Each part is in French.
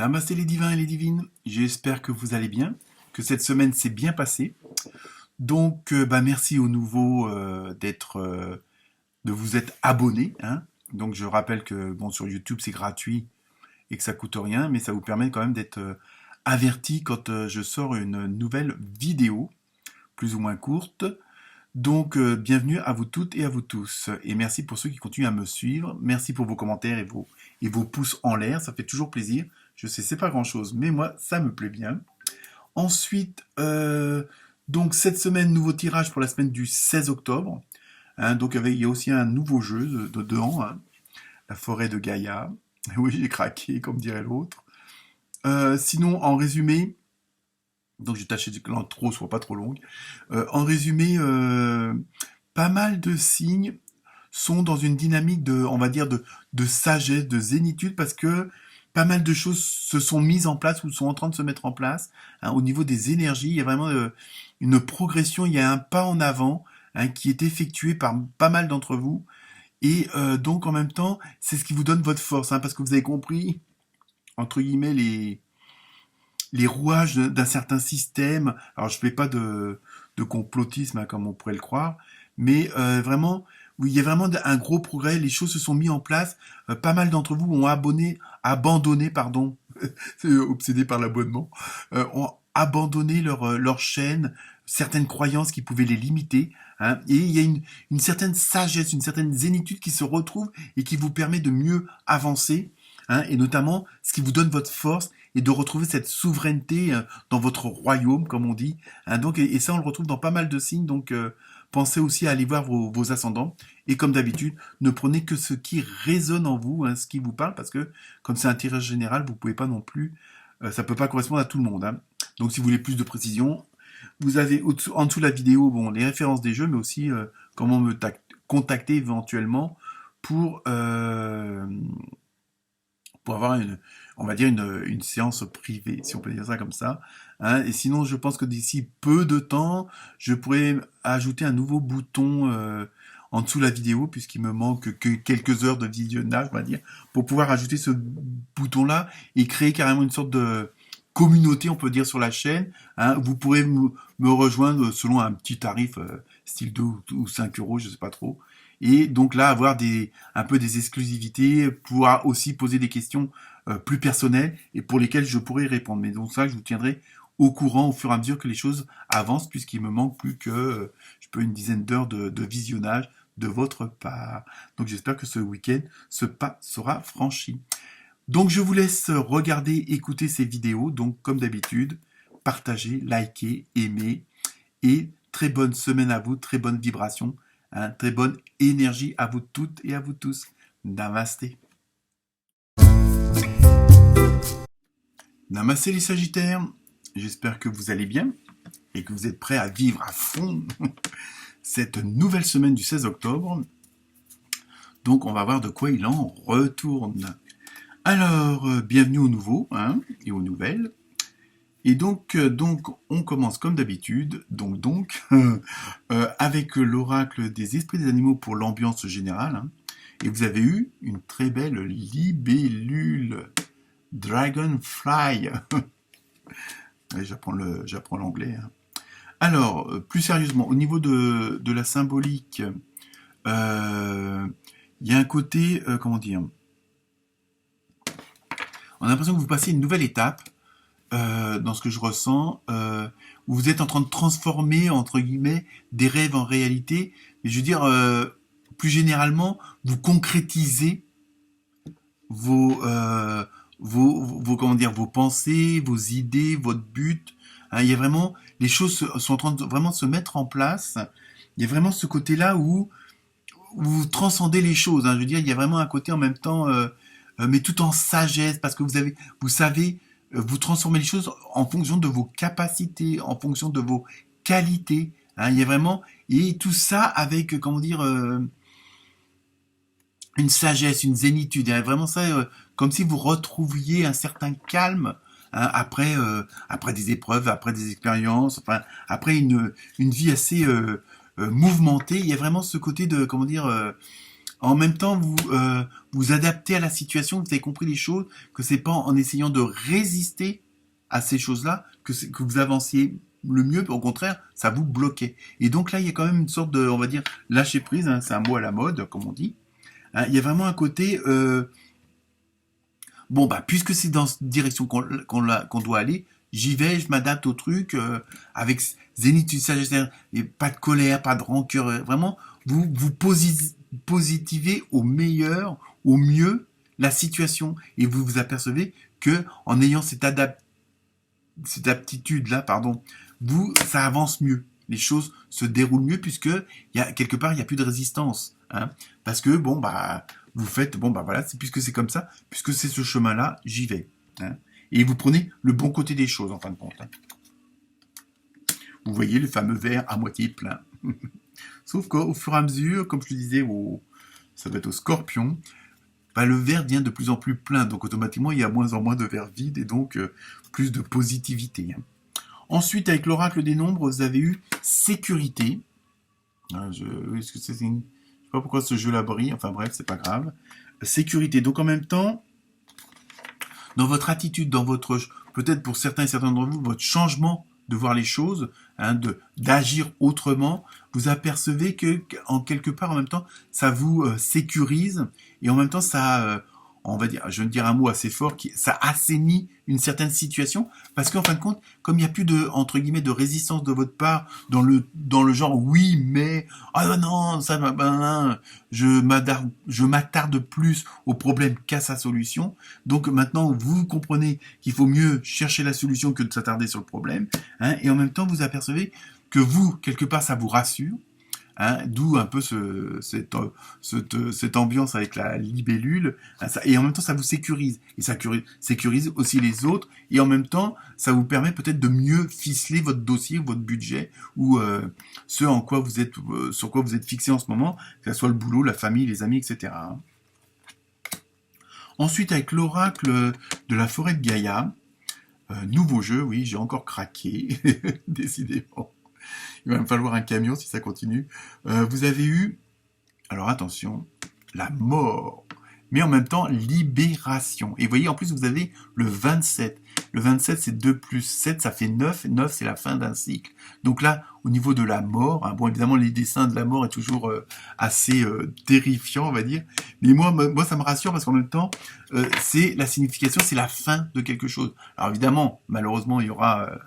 Namasté les divins et les divines, j'espère que vous allez bien, que cette semaine s'est bien passée. Donc, merci aux nouveaux de vous être abonnés, hein. Donc, je rappelle que bon, sur YouTube c'est gratuit et que ça coûte rien, mais ça vous permet quand même d'être averti quand je sors une nouvelle vidéo, plus ou moins courte. Donc, bienvenue à vous toutes et à vous tous. Et merci pour ceux qui continuent à me suivre. Merci pour vos commentaires et vos pouces en l'air. Ça fait toujours plaisir. Je sais, c'est pas grand-chose, mais moi, ça me plaît bien. Ensuite, donc cette semaine, nouveau tirage pour la semaine du 16 octobre. Hein, donc, il y a aussi un nouveau jeu dedans, hein, la forêt de Gaïa. Oui, j'ai craqué, comme dirait l'autre. Sinon, en résumé, donc j'ai tâché que l'intro soit pas trop longue. En résumé, pas mal de signes sont dans une dynamique de, on va dire, de sagesse, de zénitude, parce que pas mal de choses se sont mises en place ou sont en train de se mettre en place. Hein, au niveau des énergies, il y a vraiment une progression, il y a un pas en avant, hein, qui est effectué par pas mal d'entre vous. Et donc en même temps, c'est ce qui vous donne votre force, hein, parce que vous avez compris, entre guillemets, les rouages d'un certain système. Alors je ne fais pas de complotisme, hein, comme on pourrait le croire, mais vraiment, oui, il y a vraiment un gros progrès, les choses se sont mises en place, pas mal d'entre vous ont abandonné, pardon, c'est obsédé par l'abonnement, ont abandonné leur chaîne, certaines croyances qui pouvaient les limiter, hein, et il y a une certaine sagesse, une certaine zénitude qui se retrouve et qui vous permet de mieux avancer, hein, et notamment ce qui vous donne votre force et de retrouver cette souveraineté dans votre royaume, comme on dit. Hein, donc, et ça, on le retrouve dans pas mal de signes. Donc, pensez aussi à aller voir vos ascendants. Et comme d'habitude, ne prenez que ce qui résonne en vous, hein, ce qui vous parle, parce que comme c'est un tirage général, vous pouvez pas non plus, ça peut pas correspondre à tout le monde. Hein. Donc, si vous voulez plus de précision, vous avez en dessous de la vidéo, bon, les références des jeux, mais aussi comment me contacter éventuellement pour avoir on va dire une séance privée, si on peut dire ça comme ça. Hein. Et sinon, je pense que d'ici peu de temps, je pourrais ajouter un nouveau bouton en dessous de la vidéo, puisqu'il me manque que quelques heures de visionnage, on va dire, pour pouvoir ajouter ce bouton-là et créer carrément une sorte de communauté, on peut dire, sur la chaîne. Hein. Vous pourrez me rejoindre selon un petit tarif, style 2 ou 5 euros, je sais pas trop. Et donc là, avoir un peu des exclusivités, pouvoir aussi poser des questions plus personnelles et pour lesquelles je pourrais répondre. Mais donc ça, je vous tiendrai au courant au fur et à mesure que les choses avancent, puisqu'il me manque plus que une dizaine d'heures de visionnage de votre part. Donc j'espère que ce week-end, ce pas sera franchi. Donc je vous laisse regarder, écouter ces vidéos. Donc comme d'habitude, partagez, likez, aimez et très bonne semaine à vous, très bonne vibration. Hein, très bonne énergie à vous toutes et à vous tous. Namasté. Namasté les Sagittaires. J'espère que vous allez bien et que vous êtes prêts à vivre à fond cette nouvelle semaine du 16 octobre. Donc on va voir de quoi il en retourne. Alors, bienvenue aux nouveaux, hein, et aux nouvelles. Et donc, on commence comme d'habitude, avec l'oracle des esprits des animaux pour l'ambiance générale. Hein, et vous avez eu une très belle libellule, dragonfly. Ouais, j'apprends l'anglais. Hein. Alors, plus sérieusement, au niveau de la symbolique, il y a un côté, comment dire, on a l'impression que vous passez une nouvelle étape. Dans ce que je ressens, où vous êtes en train de transformer, entre guillemets, des rêves en réalité. Et je veux dire, plus généralement, vous concrétisez comment dire, vos pensées, vos idées, votre but. Hein, il y a vraiment, les choses sont en train de vraiment se mettre en place. Il y a vraiment ce côté-là où vous transcendez les choses. Hein, je veux dire, il y a vraiment un côté en même temps, mais tout en sagesse, parce que vous savez, vous transformez les choses en fonction de vos capacités, en fonction de vos qualités. Hein, il y a vraiment, et tout ça avec, comment dire, une sagesse, une zénitude. Il y a vraiment ça, comme si vous retrouviez un certain calme, hein, après des épreuves, après des expériences, enfin, après une vie assez mouvementée. Il y a vraiment ce côté de, comment dire, En même temps, vous adaptez à la situation, vous avez compris les choses, que c'est pas en essayant de résister à ces choses-là que vous avanciez le mieux, au contraire, ça vous bloquait. Et donc là, il y a quand même une sorte de, on va dire, lâcher prise, hein, c'est un mot à la mode, comme on dit. Hein, il y a vraiment un côté, bon, bah, puisque c'est dans cette direction qu'on doit aller, j'y vais, je m'adapte au truc, avec zénitude sagitaire, et pas de colère, pas de rancœur, vraiment, vous positivez au meilleur, au mieux, la situation, et vous vous apercevez que, en ayant cette aptitude-là, pardon, ça avance mieux. Les choses se déroulent mieux puisque quelque part, il n'y a plus de résistance. Hein, parce que, bon, bah, vous faites, bon, bah voilà, puisque c'est comme ça, puisque c'est ce chemin-là, j'y vais. Hein, et vous prenez le bon côté des choses, en fin de compte. Hein. Vous voyez le fameux verre à moitié plein. Sauf qu'au fur et à mesure, comme je le disais, ça va être au scorpion, bah, le verre devient de plus en plus plein. Donc automatiquement, il y a moins en moins de verre vide et donc plus de positivité. Hein. Ensuite, avec l'oracle des nombres, vous avez eu sécurité. Est-ce que je sais pas pourquoi ce jeu-là brille. Enfin bref, c'est pas grave. Sécurité. Donc en même temps, dans votre attitude, peut-être pour certains et certains d'entre vous, votre changement de voir les choses, hein, d'agir autrement, vous apercevez que en quelque part, en même temps, ça vous sécurise et en même temps, ça, on va dire, je vais dire un mot assez fort, ça assainit une certaine situation, parce qu'en fin de compte, comme il n'y a plus de, entre guillemets, de résistance de votre part dans le genre oui, mais, ah non, ça, je m'attarde plus au problème qu'à sa solution. Donc maintenant, vous comprenez qu'il faut mieux chercher la solution que de s'attarder sur le problème, hein, et en même temps, vous apercevez que vous, quelque part, ça vous rassure. Hein, d'où un peu cette ambiance avec la libellule, hein, et en même temps ça vous sécurise, et ça sécurise aussi les autres, et en même temps ça vous permet peut-être de mieux ficeler votre dossier, votre budget, ou sur quoi vous êtes fixé en ce moment, que ce soit le boulot, la famille, les amis, etc. Hein. Ensuite, avec l'oracle de la forêt de Gaïa, nouveau jeu, oui, j'ai encore craqué, décidément. Il va me falloir un camion si ça continue. Vous avez eu, alors attention, la mort, mais en même temps libération. Et vous voyez, en plus, vous avez le 27. Le 27, c'est 2 plus 7, ça fait 9. 9, c'est la fin d'un cycle. Donc là, au niveau de la mort, hein, bon, évidemment, les dessins de la mort est toujours assez terrifiant, on va dire. Mais moi, ça me rassure parce qu'en même temps, c'est la signification, c'est la fin de quelque chose. Alors évidemment, malheureusement, il y aura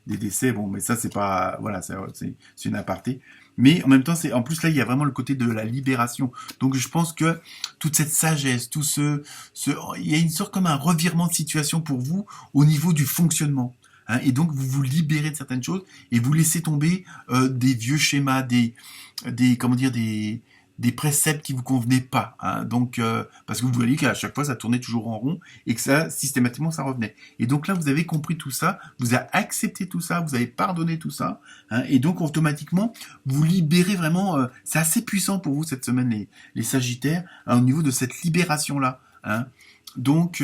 des décès, bon, mais ça, c'est pas, voilà, c'est une aparté. Mais en même temps, en plus là, il y a vraiment le côté de la libération. Donc, je pense que toute cette sagesse, il y a une sorte comme un revirement de situation pour vous au niveau du fonctionnement. Hein, et donc, vous vous libérez de certaines choses et vous laissez tomber des vieux schémas, des préceptes qui vous convenaient pas. Hein, donc, parce que vous voyez qu'à chaque fois, ça tournait toujours en rond et que ça, systématiquement, ça revenait. Et donc là, vous avez compris tout ça, vous avez accepté tout ça, vous avez pardonné tout ça, hein, et donc automatiquement, vous libérez vraiment. C'est assez puissant pour vous cette semaine, les Sagittaires, hein, au niveau de cette libération-là. Hein. Donc,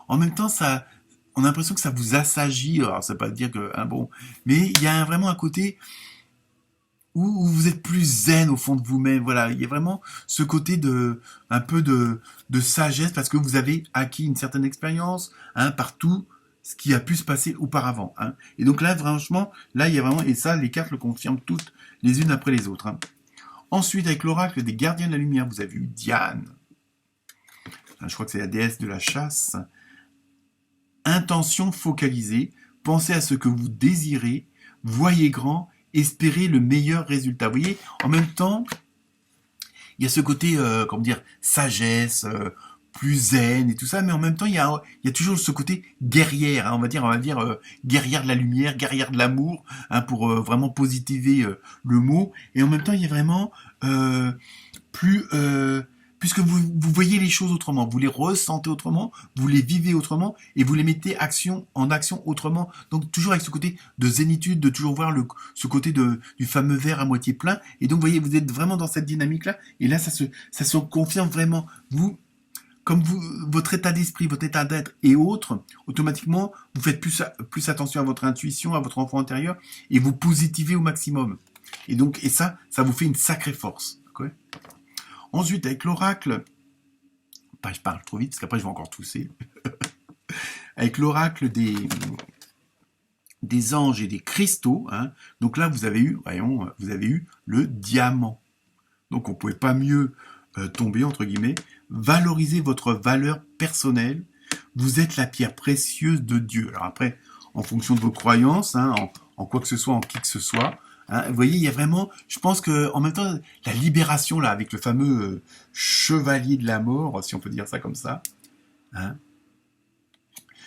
en même temps, on a l'impression que ça vous assagit. Alors, ça ne veut pas dire que, hein, bon, mais il y a vraiment un côté où vous êtes plus zen au fond de vous-même. Voilà, il y a vraiment ce côté un peu de sagesse parce que vous avez acquis une certaine expérience, hein, par tout ce qui a pu se passer auparavant. Hein. Et donc là, franchement, là, il y a vraiment, et ça, les cartes le confirment toutes les unes après les autres. Hein. Ensuite, avec l'oracle des gardiens de la lumière, vous avez eu Diane. Je crois que c'est la déesse de la chasse. Intention focalisée, pensez à ce que vous désirez, voyez grand, espérez le meilleur résultat. Vous voyez, en même temps, il y a ce côté, comment dire, sagesse, plus zen et tout ça, mais en même temps, il y a toujours ce côté guerrière, hein, on va dire guerrière de la lumière, guerrière de l'amour, hein, pour vraiment positiver le mot. Et en même temps, il y a vraiment puisque vous voyez les choses autrement, vous les ressentez autrement, vous les vivez autrement, et vous les mettez en action autrement. Donc toujours avec ce côté de zénitude, de toujours voir ce côté du fameux verre à moitié plein. Et donc vous voyez, vous êtes vraiment dans cette dynamique-là, et là ça se confirme vraiment. Comme votre état d'esprit, votre état d'être et autres, automatiquement, vous faites plus attention à votre intuition, à votre enfant intérieur, et vous positivez au maximum. Et ça vous fait une sacrée force. Okay. Ensuite, avec l'oracle, bah, je parle trop vite parce qu'après je vais encore tousser. Avec l'oracle des anges et des cristaux, hein, donc là vous avez eu, voyons, vous avez eu le diamant. Donc on ne pouvait pas mieux tomber, entre guillemets. Valorisez votre valeur personnelle. Vous êtes la pierre précieuse de Dieu. Alors après, en fonction de vos croyances, hein, en quoi que ce soit, en qui que ce soit, hein, vous voyez, il y a vraiment, je pense que en même temps, la libération là, avec le fameux chevalier de la mort, si on peut dire ça comme ça, hein,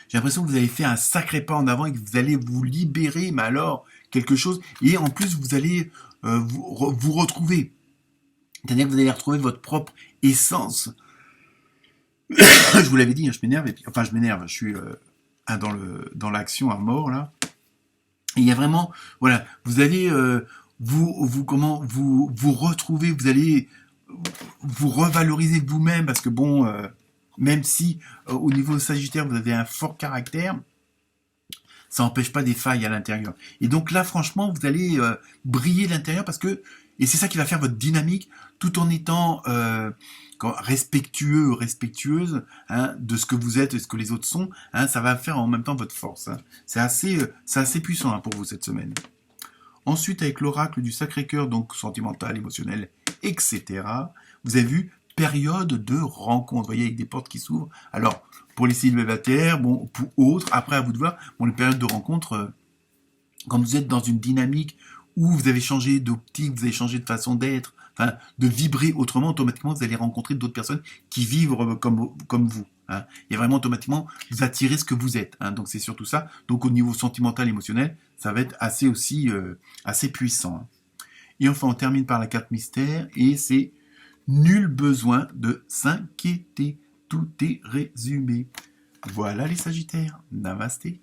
j'ai l'impression que vous avez fait un sacré pas en avant et que vous allez vous libérer, mais alors, quelque chose, et en plus vous allez vous retrouver. C'est-à-dire que vous allez retrouver votre propre essence. Je vous l'avais dit, hein, je m'énerve, enfin je m'énerve, je suis dans l'action à mort là. Et il y a vraiment, voilà, vous allez vous retrouver, vous allez vous revaloriser vous-même parce que bon, même si au niveau Sagittaire vous avez un fort caractère, ça n'empêche pas des failles à l'intérieur. Et donc là, franchement, vous allez briller de l'intérieur parce que, et c'est ça qui va faire votre dynamique, tout en étant respectueux, respectueuse, hein, de ce que vous êtes et ce que les autres sont, hein, ça va faire en même temps votre force. Hein. C'est assez puissant, hein, pour vous cette semaine. Ensuite, avec l'oracle du Sacré-Cœur, donc sentimental, émotionnel, etc., vous avez vu période de rencontre, vous voyez, avec des portes qui s'ouvrent. Alors, pour les célibataires, bon, pour autres, après à vous de voir, bon, les périodes de rencontre, quand vous êtes dans une dynamique où vous avez changé d'optique, vous avez changé de façon d'être, enfin, de vibrer autrement, automatiquement, vous allez rencontrer d'autres personnes qui vivent comme vous. Hein. Et vraiment, automatiquement, vous attirez ce que vous êtes. Hein. Donc, c'est surtout ça. Donc, au niveau sentimental, émotionnel, ça va être assez puissant. Hein. Et enfin, on termine par la carte mystère, et c'est nul besoin de s'inquiéter. Tout est résumé. Voilà les Sagittaires. Namasté.